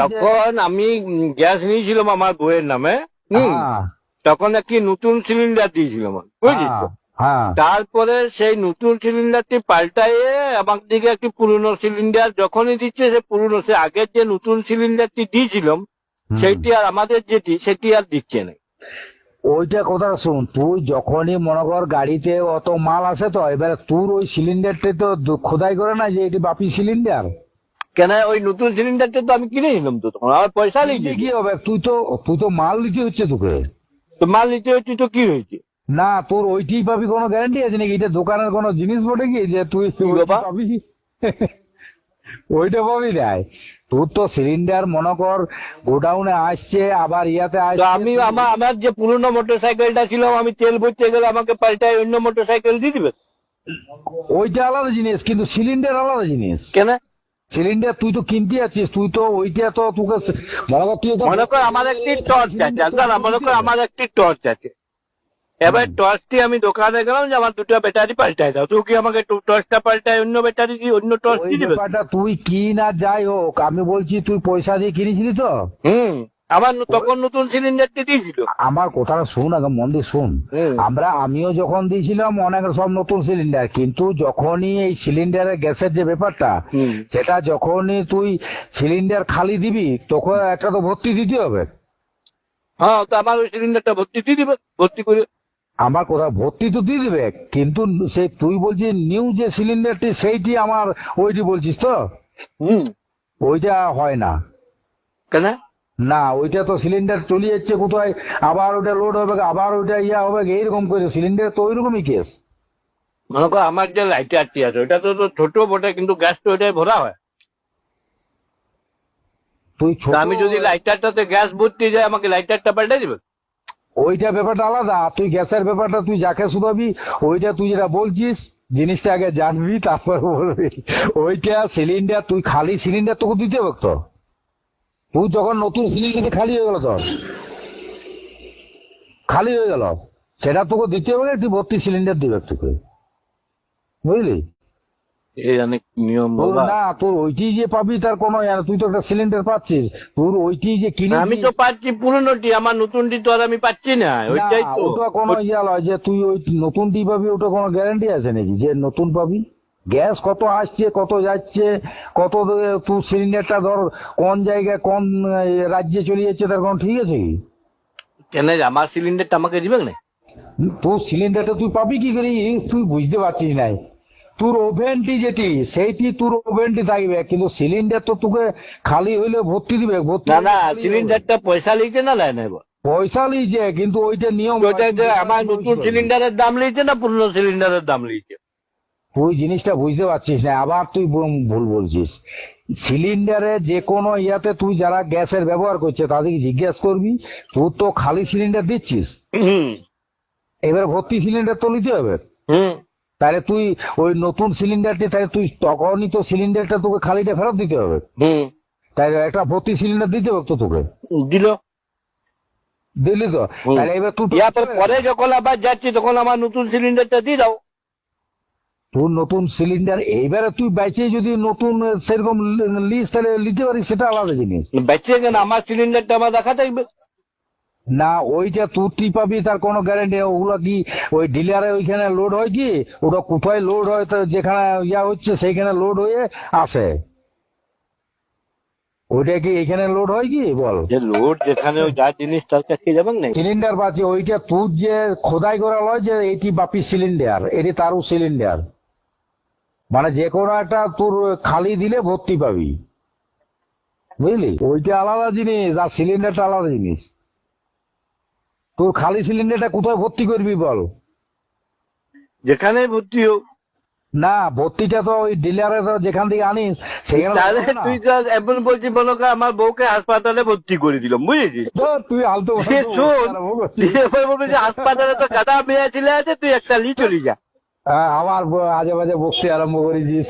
তখন আমি গ্যাস নিয়েছিলাম আমার বউয়ের নামে। তখন একটি নতুন সিলিন্ডার দিয়েছিলাম, বুঝলি তো? তারপরে সেই নতুন সিলিন্ডারটি পাল্টাইয়ে আমার দিকে একটি পুরনো সিলিন্ডার যখনই দিচ্ছে, সে পুরনো সে আগের যে নতুন সিলিন্ডারটি দিয়েছিলাম সেটি আর আমাদের যেটি সেটি আর দিচ্ছে না। ওইটা কথা শুন, তুই যখনই মনে কর গাড়িতে অত মাল আসে, তো এবারে তোর ওই সিলিন্ডারটা তো খোদাই করে না যে এটি বাপি সিলিন্ডার। কেন ওই নতুন সিলিন্ডারটা তো আমি কিনে নিলাম, তো তখন আমার পয়সা নিয়ে কি হবে? তুই তো মাল দিতে হচ্ছে তোকে। তো মাল নিতে হচ্ছে তো কি হয়েছে? না, তোর ওইটি পাবি কোনো গ্যারান্টি আছে নাকি? এটা দোকানের কোনো জিনিস বটে কি যে তুই পাবি? ওইটা পাবি নাই। তোর তো সিলিন্ডার মনে কর গোডাউনে আসছে, আবার ইয়াতে আসছে। আমি আমার যে পুরনো মোটর সাইকেলটা ছিল, আমি তেল ভরতে গেলে আমাকে পাল্টায় অন্য মোটর সাইকেল দিয়ে দিবে। ওইটা আলাদা জিনিস, কিন্তু সিলিন্ডার আলাদা জিনিস। কেন? সিলিন্ডার তুই তো কিনতে যাচ্ছিস, তুই তো ওইটা তো তোকে মনে কর আমার একটি টর্চ আছে, মনে কর আমার একটি টর্চ আছে। এবার টর্চটি আমি দোকানে গেলাম যে আমার দুটো ব্যাটারি পাল্টাই দাও, তুই কি আমাকে টর্চটা পাল্টায় অন্য ব্যাটারি দিয়ে অন্য টর্চ দিয়ে দিবে? তুই কি না যাই হোক, আমি বলছি তুই পয়সা দিয়ে কিনেছিলি তো। আমার তখন নতুন সিলিন্ডারটি দিয়েছিল। আমার কথাটা শুন, আগে মন দিয়ে শুন। আমিও যখন দিয়েছিলাম অনেক সব নতুন সিলিন্ডার, কিন্তু যখনই এই সিলিন্ডারের গ্যাসের যে ব্যাপারটা, সেটা যখনই তুই সিলিন্ডার খালি দিবি তখন একটা তো ভর্তি দিতে হবে। হ্যাঁ, তো আমার ওই সিলিন্ডারটা ভর্তি দিয়ে দিবে, ভর্তি করে। আমার কথা ভর্তি তো দিয়ে দিবে, কিন্তু সেই তুই বলছিস নিউ যে সিলিন্ডারটি সেইটি আমার ওইটি বলছিস তো? ওইটা হয় না। কেন? না, ওইটা তো সিলিন্ডার চলে যাচ্ছে কোথায়, আবার ওটা লোড হবে, আবার ওইটা ইয়া হবে, এইরকম করে সিলিন্ডার তো ওইরকমই কেস। মনে করো আমার যে লাইটারটি আছে ওটা তো ছোট বটে, কিন্তু গ্যাস তো ওইটাই ভরা হয়। আমি যদি লাইটারটাতে গ্যাস ভর্তি যায়, আমাকে লাইটারটা পাল্টে দিবে? ওইটা ব্যাপারটা আলাদা। তুই গ্যাসের ব্যাপারটা তুই যাকে শুধাবি, ওইটা তুই যেটা বলছিস জিনিসটা আগে জানবি তারপর বলবি। ওইটা সিলিন্ডার তুই খালি সিলিন্ডার তোকে দিতে হবে তো। তুই যখন নতুন সিলিন্ডার খালি হয়ে গেল, তোর খালি হয়ে গেল, সেটা তোকে দিতে হবে, তুই ভর্তি সিলিন্ডার দিবে তোকে, বুঝলি? এই অনেক নিয়ম। না, তোর ওইটি যে পাবি তার কোনো, তুই তো একটা সিলিন্ডার পাচ্ছিস, তোর ওইটি যে কিনে। আমি তো পাচ্ছি পুরনোটি, আমার নতুনটি তো আর আমি পাচ্ছি না। ওইটাই তো। ওটা কোনো ইয়া নয় যে তুই ওই নতুনটি পাবি, ওটা কোনো গ্যারান্টি আছে নাকি যে নতুন পাবি? গ্যাস কত আসছে কত যাচ্ছে, কত তুই সিলিন্ডারটা ধর কোন জায়গায় কোন রাজ্যে চলে যাচ্ছে তার কোনো ঠিক আছে কি? কেন আমার সিলিন্ডারটা আমাকে দিবে না? তোর সিলিন্ডারটা তুই পাবি কি করে? তুই বুঝতে পারছিস নাই। তোর ওভেনটি যেটি সেইটি তোর ওভেনটি থাকবে, কিন্তু সিলিন্ডার তো তোকে খালি হইলে ভর্তি দিবে। না, সিলিন্ডারটা পয়সা লিখছে না লাই না? পয়সা লিখছে, কিন্তু ওইটা নিয়ম। আমার নতুন সিলিন্ডারের দাম লিখছে না পুরনো সিলিন্ডারের দাম লিখছে? তুই জিনিসটা বুঝতে পারছিস না, আবার তুই ভুল বলছিস। সিলিন্ডারে যে কোনো ইয়াতে তুই যারা গ্যাসের ব্যবহার করছে তাদেরকে জিজ্ঞেস করবি, তুই তো খালি সিলিন্ডার দিচ্ছিস, এবার ভর্তি সিলিন্ডার তো নিতে হবে। তাহলে তুই ওই নতুন সিলিন্ডারটি, তাহলে তুই তখনই তো সিলিন্ডারটা তোকে খালিটা ফেরত দিতে হবে। তাই একটা ভর্তি সিলিন্ডার দিতে হবে তো তোকে। দিলি তো? তাহলে এবার তুই পরে যখন আবার যাচ্ছি তখন আমার নতুন সিলিন্ডারটা দিয়ে দাও। তোর নতুন সিলিন্ডার এইবারে তুই বেঁচে যদি নতুন সেরকম লিস তাহলে নিতে পারিস, সেটা আলাদা জিনিস। বেঁচে কেন? আমার সিলিন্ডারটা আমার দেখা থাকবে না, ওইটা তুই তুই পাবি তার কোনো গ্যারান্টি? ওগুলো কি ওই ডিলারে ওইখানে লোড হয় কি? ওটা কোথায় লোড হয়? তো যেখানে ইয়া হচ্ছে সেইখানে লোড হয়ে আসে। ওইটা কি এখানে লোড হয় কি বল? যে লোড যেখানে যা জিনিস তার কাছে যাবেন না। সিলিন্ডার পাচ্ছি ওইটা তুই যে খোদাই করা লয় যে এটি বাপি সিলিন্ডার, এটি তারও সিলিন্ডার, মানে যে কোনো একটা তোর খালি দিলে ভর্তি পাবি, বুঝলি? ওইটা আলাদা জিনিস আর সিলিন্ডারটা আলাদা জিনিস। তোর খালি সিলিন্ডারটা কোথায় ভর্তি করবি বল? যেখানে ভর্তি হোক না, ভর্তিটা তো ওই ডিলারে তো যেখান থেকে আনিস সেখানে। তুই তো এমন বলছিস মনে কর আমার বউকে হাসপাতালে ভর্তি করে দিলাম, বুঝেছিস? তুই আলতো বলবি যে হাসপাতালে তো গাদা মেয়ে ছেলে আছে, তুই একটা লি চলি যা। আমার আজে বাজে বকতে আরম্ভ করেছিস।